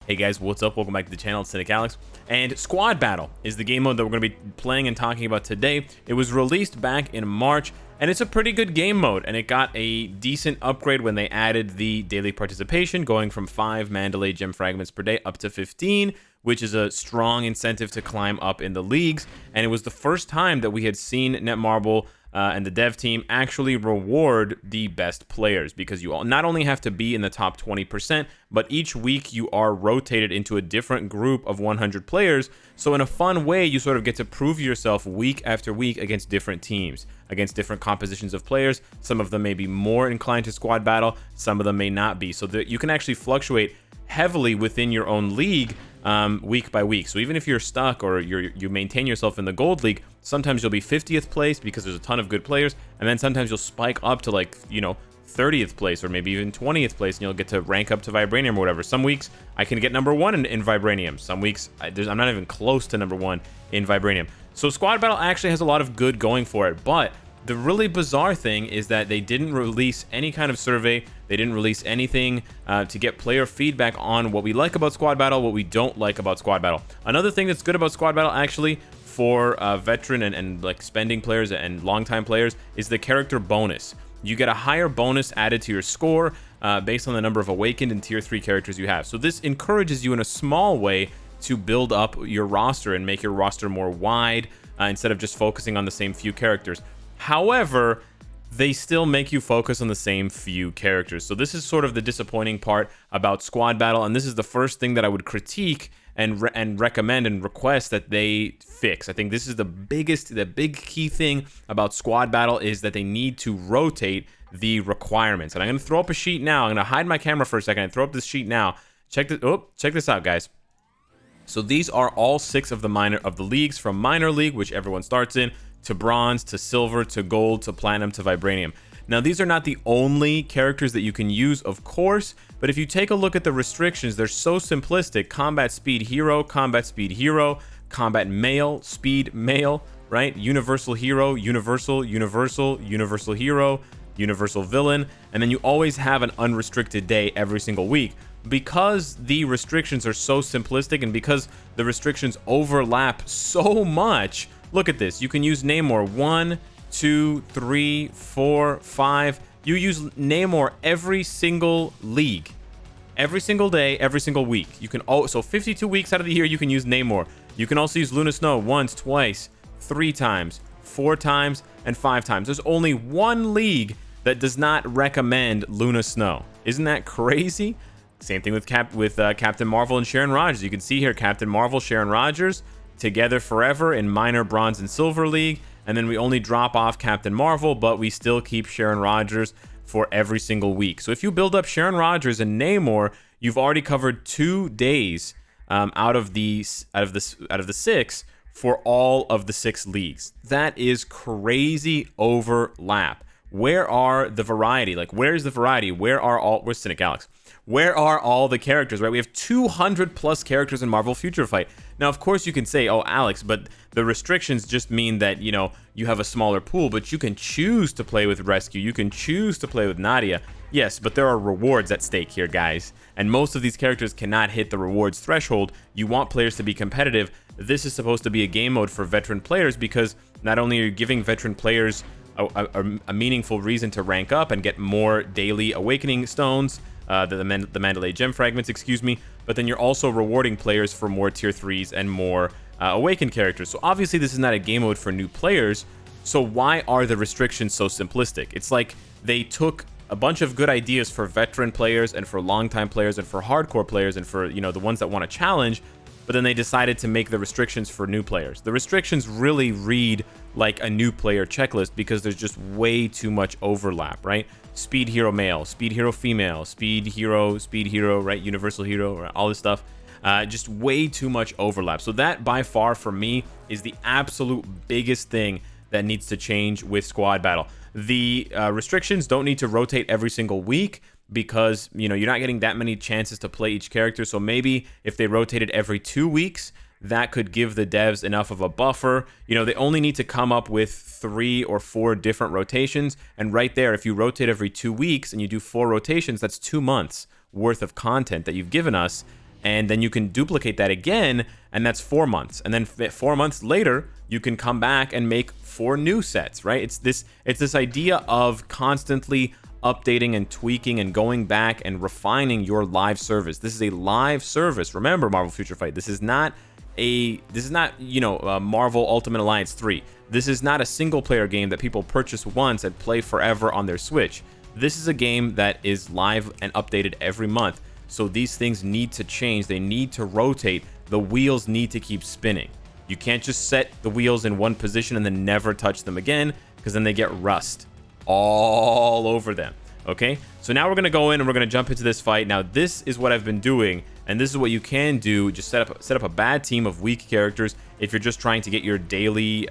Hey guys, what's up? Welcome back to the channel. It's Cynicalex. And Squad Battle is the game mode that we're going to be playing and talking about today. It was released back in March, and it's a pretty good game mode, and it got a decent upgrade when they added the daily participation, going from 5 Mandalay gem fragments per day up to 15, which is a strong incentive to climb up in the leagues. And it was the first time that we had seen Netmarble and the dev team actually reward the best players, because you not only have to be in the top 20%, but each week you are rotated into a different group of 100 players. So in a fun way, you sort of get to prove yourself week after week against different teams, against different compositions of players. Some of them may be more inclined to squad battle, some of them may not be. So that you can actually fluctuate heavily within your own league week by week. So even if you're stuck or you maintain yourself in the gold league, sometimes you'll be 50th place because there's a ton of good players, and then sometimes you'll spike up to, like, 30th place or maybe even 20th place, and you'll get to rank up to Vibranium or whatever. Some weeks I can get number 1 in Vibranium. Some weeks I'm not even close to number 1 in Vibranium. So Squad Battle actually has a lot of good going for it, but the really bizarre thing is that they didn't release any kind of survey. They didn't release anything to get player feedback on what we like about Squad Battle, what we don't like about Squad Battle. Another thing that's good about Squad Battle, actually, for veteran and like spending players and longtime players, is the character bonus. You get a higher bonus added to your score based on the number of awakened and tier 3 characters you have. So this encourages you in a small way to build up your roster and make your roster more wide instead of just focusing on the same few characters. However, they still make you focus on the same few characters. So this is sort of the disappointing part about Squad Battle, and this is the first thing that I would critique and recommend and request that they fix. I think this is the big key thing about Squad Battle, is that they need to rotate the requirements. And I'm going to throw up a sheet now. I'm going to hide my camera for a second and throw up this sheet now. Check this out, guys. So these are all 6 of the leagues, from minor league, which everyone starts in, to bronze, to silver, to gold, to platinum, to vibranium. Now, these are not the only characters that you can use, of course, but if you take a look at the restrictions, they're so simplistic. Combat speed hero, combat male, speed male, right? Universal hero, universal hero, universal villain, and then you always have an unrestricted day every single week. Because the restrictions are so simplistic and because the restrictions overlap so much, look at this. You can use Namor 1, 2, 3, 4, 5. You use Namor every single league, every single day, every single week. You can so 52 weeks out of the year you can use Namor. You can also use Luna Snow once, twice, 3 times, 4 times, and 5 times. There's only one league that does not recommend Luna Snow. Isn't that crazy? Same thing with Captain Marvel and Sharon Rogers. You can see here Captain Marvel, Sharon Rogers together forever in minor, bronze, and silver league, and then we only drop off Captain Marvel, but we still keep Sharon Rogers for every single week. So if you build up Sharon Rogers and Namor, you've already covered 2 days out of the 6 for all of the 6 leagues. That is crazy overlap. Where are the variety? Like, where's the variety? Where's Cynicalex? Where are all the characters, right? We have 200 plus characters in Marvel Future Fight. Now, of course, you can say, oh, Alex, but the restrictions just mean that, you have a smaller pool, but you can choose to play with Rescue. You can choose to play with Nadia. Yes, but there are rewards at stake here, guys. And most of these characters cannot hit the rewards threshold. You want players to be competitive. This is supposed to be a game mode for veteran players, because not only are you giving veteran players a meaningful reason to rank up and get more daily awakening stones, the Mandalay gem fragments, but then you're also rewarding players for more tier 3s and more awakened characters. So obviously this is not a game mode for new players. So why are the restrictions so simplistic? It's like they took a bunch of good ideas for veteran players and for longtime players and for hardcore players and for the ones that want to challenge, but then they decided to make the restrictions for new players. The restrictions really read like a new player checklist because there's just way too much overlap, right? Speed hero male, speed hero female, speed hero, right? Universal hero, all this stuff. Just way too much overlap. So that, by far, for me, is the absolute biggest thing that needs to change with Squad Battle. The restrictions don't need to rotate every single week, because you're not getting that many chances to play each character. So maybe if they rotated every 2 weeks, that could give the devs enough of a buffer. They only need to come up with 3 or 4 different rotations, and right there, if you rotate every 2 weeks and you do 4 rotations, that's 2 months worth of content that you've given us. and then you can duplicate that again, and that's 4 months. And then 4 months later, you can come back and make 4 new sets, right? It's this idea of constantly updating and tweaking and going back and refining your live service. This is a live service. Remember, Marvel Future Fight, this is not Marvel Ultimate Alliance 3. This is not a single player game that people purchase once and play forever on their Switch. This is a game that is live and updated every month. So these things need to change. They need to rotate. The wheels need to keep spinning. You can't just set the wheels in one position and then never touch them again, because then they get rust all over them. Okay, so now we're going to go in and we're going to jump into this fight. Now, this is what I've been doing, and this is what you can do. Just set up a bad team of weak characters if you're just trying to get your daily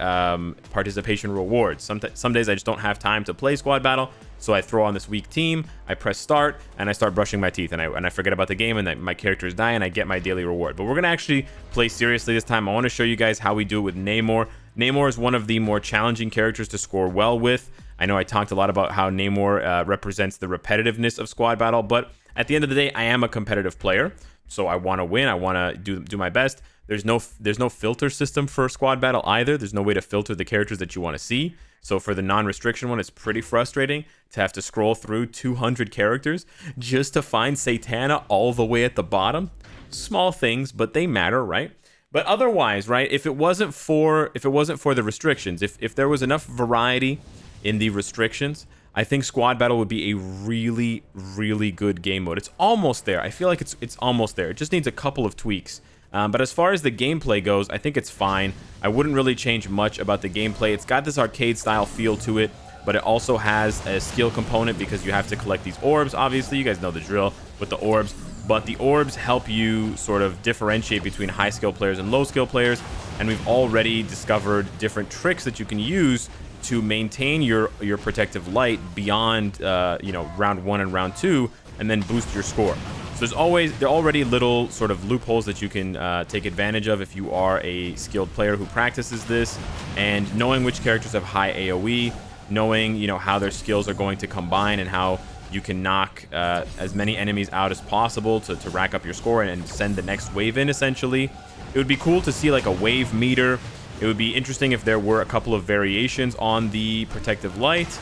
participation rewards. Some days I just don't have time to play squad battle, so I throw on this weak team, I press start, and I start brushing my teeth, and I forget about the game, and my characters die, and I get my daily reward. But we're going to actually play seriously this time. I want to show you guys how we do it with Namor. Namor is one of the more challenging characters to score well with. I know I talked a lot about how Namor represents the repetitiveness of squad battle, but at the end of the day, I am a competitive player, so I want to win. I want to do my best. There's no filter system for squad battle either. There's no way to filter the characters that you want to see. So for the non-restriction one, it's pretty frustrating to have to scroll through 200 characters just to find Satana all the way at the bottom. Small things, but they matter, right? But otherwise, right, if it wasn't for the restrictions, if there was enough variety in the restrictions, I think squad battle would be a really, really good game mode. It's almost there. I feel like it's almost there. It just needs a couple of tweaks. But as far as the gameplay goes, I think it's fine. I wouldn't really change much about the gameplay. It's got this arcade style feel to it, but it also has a skill component because you have to collect these orbs. Obviously, you guys know the drill with the orbs, but the orbs help you sort of differentiate between high skill players and low skill players. And we've already discovered different tricks that you can use to maintain your protective light beyond round 1 and round 2, and then boost your score. So there are already little sort of loopholes that you can take advantage of if you are a skilled player who practices this, and knowing which characters have high AoE, knowing how their skills are going to combine and how you can knock as many enemies out as possible to rack up your score and send the next wave in. Essentially, it would be cool to see like a wave meter. It would be interesting if there were a couple of variations on the protective light.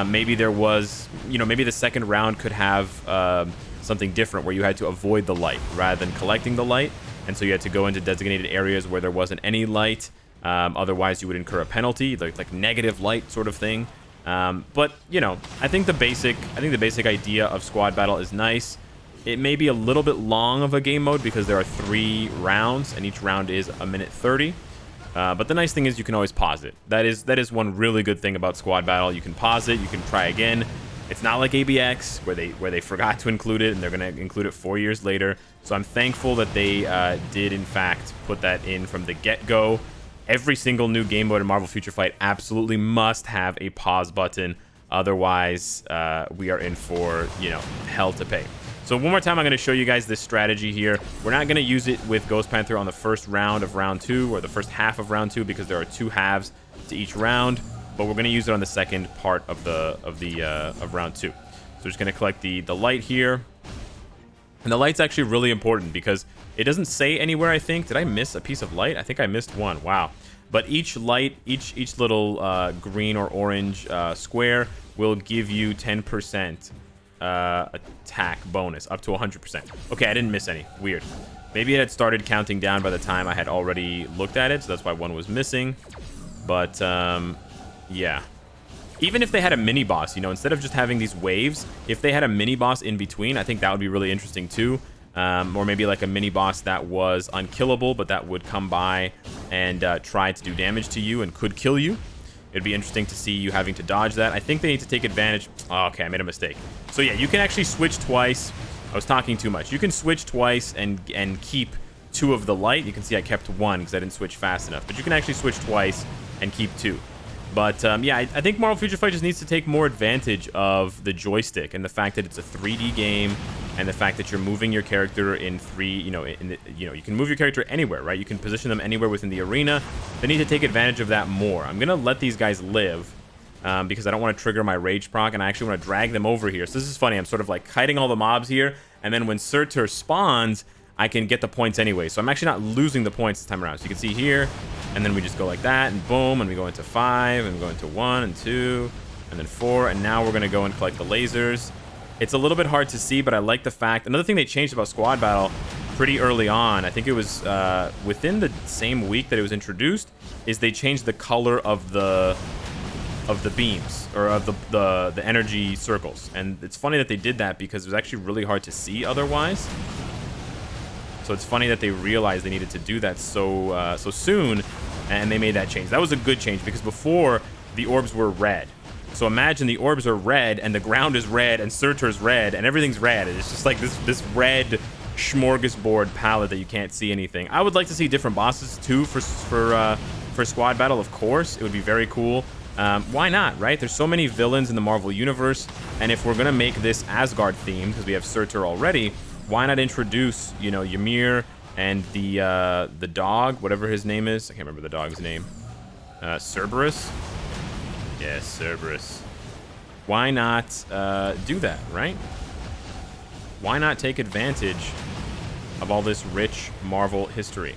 Maybe there was, maybe the second round could have something different where you had to avoid the light rather than collecting the light. And so you had to go into designated areas where there wasn't any light. Otherwise, you would incur a penalty, like negative light sort of thing. But, I think the basic idea of squad battle is nice. It may be a little bit long of a game mode because there are 3 rounds and each round is 1:30. But the nice thing is you can always pause it. That is one really good thing about squad battle. You can pause it, you can try again. It's not like ABX where they forgot to include it and they're going to include it 4 years later. So I'm thankful that they did in fact put that in from the get-go. Every single new game mode in Marvel Future Fight absolutely must have a pause button. Otherwise, we are in for, hell to pay. So one more time, I'm going to show you guys this strategy here. We're not going to use it with Ghost Panther on the first round of round 2 or the first half of round 2 because there are 2 halves to each round. But we're going to use it on the second part of round 2. So we're just going to collect the light here. And the light's actually really important because it doesn't say anywhere, I think. Did I miss a piece of light? I think I missed one. Wow. But each light, each little green or orange square will give you 10% attack bonus up to 100%. Okay, I didn't miss any. Weird. Maybe it had started counting down by the time I had already looked at it, so that's why one was missing. But yeah. Even if they had a mini boss, instead of just having these waves, if they had a mini boss in between, I think that would be really interesting too. Or maybe like a mini boss that was unkillable, but that would come by and try to do damage to you and could kill you. It'd be interesting to see you having to dodge that. I think they need to take advantage. Oh, okay, I made a mistake. So yeah, you can actually switch twice. I was talking too much. You can switch twice and keep 2 of the light. You can see I kept 1 because I didn't switch fast enough. But you can actually switch twice and keep 2. But yeah, I think Marvel Future Fight just needs to take more advantage of the joystick and the fact that it's a 3D game and the fact that you're moving your character in 3, you can move your character anywhere, right? You can position them anywhere within the arena. They need to take advantage of that more. I'm going to let these guys live because I don't want to trigger my rage proc, and I actually want to drag them over here. So this is funny. I'm sort of like kiting all the mobs here, and then when Surtur spawns, I can get the points anyway. So I'm actually not losing the points this time around. So you can see here, and then we just go like that, and boom, and we go into 5, and we go into 1 and 2, and then 4, and now we're going to go and collect the lasers. It's a little bit hard to see, but I like the fact... Another thing they changed about Squad Battle pretty early on, I think it was within the same week that it was introduced, is they changed the color of the beams, or of the energy circles. And it's funny that they did that because it was actually really hard to see otherwise. So it's funny that they realized they needed to do that so soon, and they made that change. That was a good change because before the orbs were red. So imagine the orbs are red and the ground is red and Surtur's red and everything's red. It's just like this red smorgasbord palette that you can't see anything. I would like to see different bosses too for Squad Battle, of course. It would be very cool. Why not, right? There's so many villains in the Marvel Universe, and if we're gonna make this Asgard themed, because we have Surtur already, why not introduce, you know, Ymir and the dog, whatever his name is. I can't remember the dog's name. Cerberus? Yes, Cerberus. Why not do that, right? Why not take advantage of all this rich Marvel history?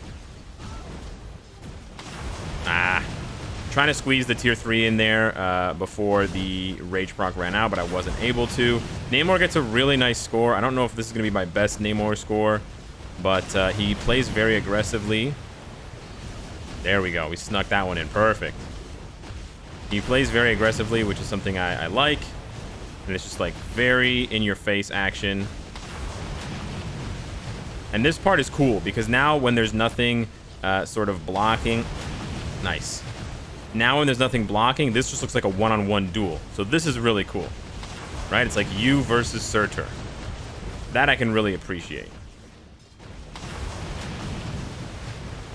Trying to squeeze the tier 3 in there before the Rage proc ran out, but I wasn't able to. Namor gets a really nice score. I don't know if this is going to be my best Namor score, but he plays very aggressively. There we go. We snuck that one in. Perfect. He plays very aggressively, which is something I like. And it's just like very in-your-face action. And this part is cool because now when there's nothing sort of blocking... Nice. Now when there's nothing blocking, this just looks like a one-on-one duel. So this is really cool. Right? It's like you versus Surtur. That I can really appreciate.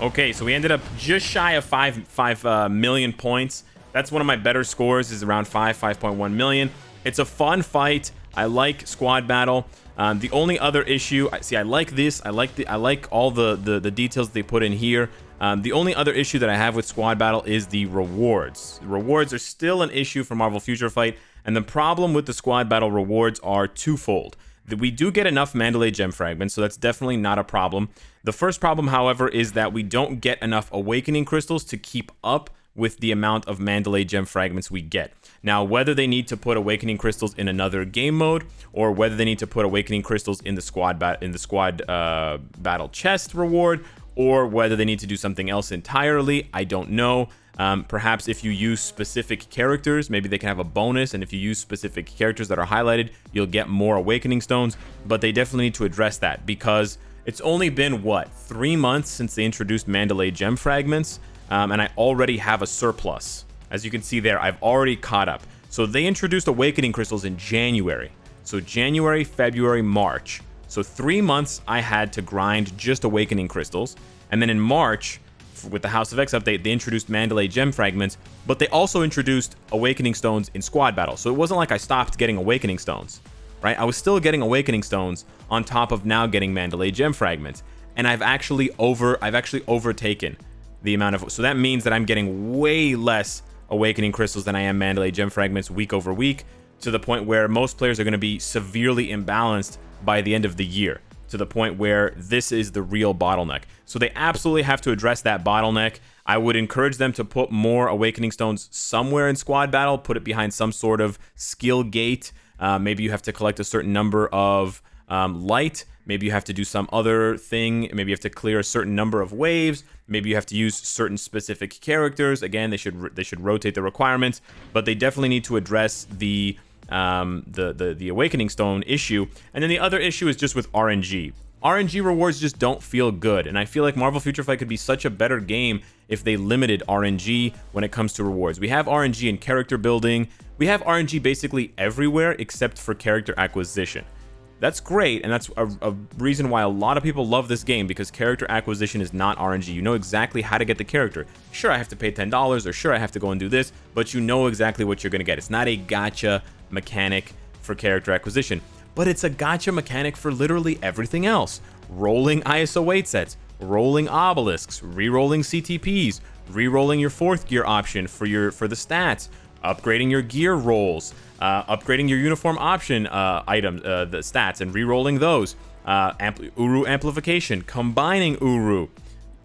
Okay, so we ended up just shy of 5 million points. That's one of my better scores, is around 5.1 million. It's a fun fight. I like Squad Battle. The only other issue, I like this. I like all the details they put in here. The only other issue that I have with Squad Battle is the rewards. The rewards are still an issue for Marvel Future Fight, and the problem with the Squad Battle rewards are twofold. We do get enough Mandalay Gem Fragments, so that's definitely not a problem. The first problem, however, is that we don't get enough Awakening Crystals to keep up with the amount of Mandalay Gem Fragments we get. Now, whether they need to put Awakening Crystals in another game mode, or whether they need to put Awakening Crystals in the Squad Battle chest reward, or whether they need to do something else entirely, I don't know. Perhaps if you use specific characters, maybe they can have a bonus, and if you use specific characters that are highlighted, you'll get more Awakening Stones, but they definitely need to address that, because it's only been, what, 3 months since they introduced Mandalay Gem Fragments, and I already have a surplus. As you can see there, I've already caught up. So they introduced Awakening Crystals in January. So January, February, March. So 3 months I had to grind just Awakening Crystals, and then in March, with the House of X update, they introduced Mandalay Gem Fragments, but they also introduced Awakening Stones in Squad Battle. So it wasn't like I stopped getting Awakening Stones, right? I was still getting Awakening Stones on top of now getting Mandalay Gem Fragments, and I've actually overtaken the amount of... So that means that I'm getting way less Awakening Crystals than I am Mandalay Gem Fragments week over week, to the point where most players are going to be severely imbalanced by the end of the year, to the point where this is the real bottleneck. So they absolutely have to address that bottleneck. I would encourage them to put more Awakening Stones somewhere in Squad Battle, put it behind some sort of skill gate. Maybe you have to collect a certain number of light. Maybe you have to do some other thing. Maybe you have to clear a certain number of waves. Maybe you have to use certain specific characters. Again, they should rotate the requirements, but they definitely need to address the Awakening Stone issue. And then the other issue is just with RNG. RNG rewards just don't feel good, and I feel like Marvel Future Fight could be such a better game if they limited RNG when it comes to rewards. We have RNG in character building. We have RNG basically everywhere except for character acquisition. That's great, and that's a reason why a lot of people love this game, because character acquisition is not RNG. You know exactly how to get the character. Sure, I have to pay $10, or sure, I have to go and do this, but you know exactly what you're going to get. It's not a gacha mechanic for character acquisition, but it's a gacha mechanic for literally everything else. Rolling ISO 8 sets, rolling obelisks, re-rolling CTPs, re-rolling your 4th gear option for the stats, upgrading your gear rolls, upgrading your uniform option items, the stats, and re-rolling those. Uru amplification, combining Uru,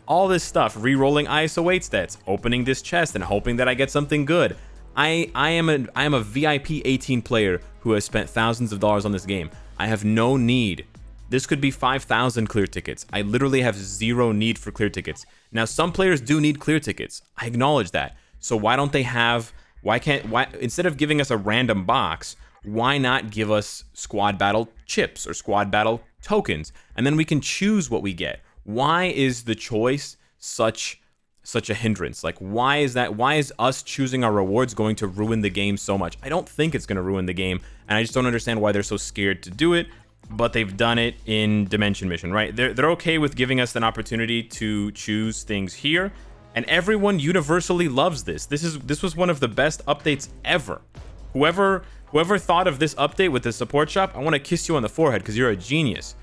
all this stuff, re-rolling ISO 8 stats, opening this chest and hoping that I get something good. I am a VIP 18 player who has spent thousands of dollars on this game. I have no need. This could be 5,000 clear tickets. I literally have zero need for clear tickets. Now, some players do need clear tickets. I acknowledge that. So why don't they have, why instead of giving us a random box, why not give us squad battle chips or squad battle tokens? And then we can choose what we get. Why is the choice such a hindrance? Like, why is that? Why is us choosing our rewards going to ruin the game so much? I don't think it's going to ruin the game, and I just don't understand why they're so scared to do it. But they've done it in Dimension Mission, right? They're okay with giving us an opportunity to choose things here, and everyone universally loves this. This was one of the best updates ever. Whoever thought of this update with the support shop, I want to kiss you on the forehead because you're a genius.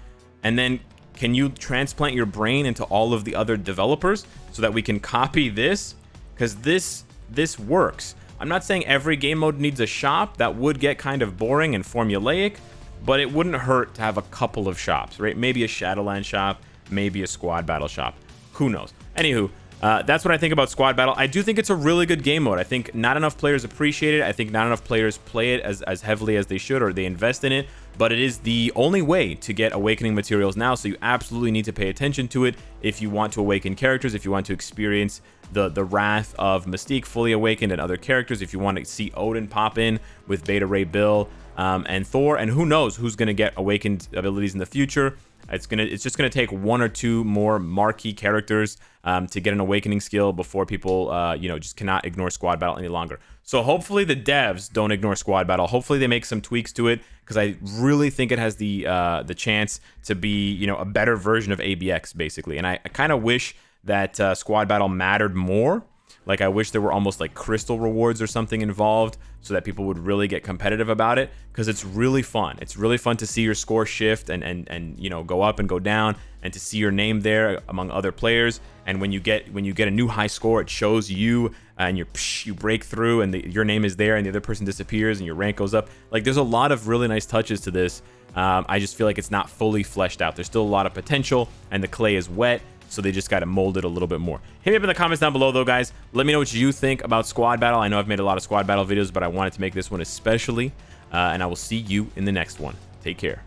And then can you transplant your brain into all of the other developers so that we can copy this? Because this works. I'm not saying every game mode needs a shop. That would get kind of boring and formulaic, but it wouldn't hurt to have a couple of shops, right? Maybe a Shadowland shop, maybe a squad battle shop. Who knows? Anywho, that's what I think about squad battle. I do think it's a really good game mode. I think not enough players appreciate it. I think not enough players play it as heavily as they should, or they invest in it. But it is the only way to get awakening materials now, so you absolutely need to pay attention to it if you want to awaken characters, if you want to experience the wrath of Mystique fully awakened and other characters, if you want to see Odin pop in with Beta Ray Bill and Thor, and who knows who's going to get awakened abilities in the future. It's just gonna take one or two more marquee characters to get an awakening skill before people just cannot ignore squad battle any longer. So hopefully the devs don't ignore squad battle. Hopefully they make some tweaks to it, because I really think it has the chance to be a better version of ABX basically. And I kind of wish that squad battle mattered more. Like, I wish there were almost like crystal rewards or something involved so that people would really get competitive about it, because it's really fun. It's really fun to see your score shift and go up and go down, and to see your name there among other players. And when you get a new high score, it shows you and you break through and your name is there and the other person disappears and your rank goes up. Like, there's a lot of really nice touches to this. I just feel like it's not fully fleshed out. There's still a lot of potential, and the clay is wet. So they just got to mold it a little bit more. Hit me up in the comments down below, though, guys. Let me know what you think about squad battle. I know I've made a lot of squad battle videos, but I wanted to make this one especially. And I will see you in the next one. Take care.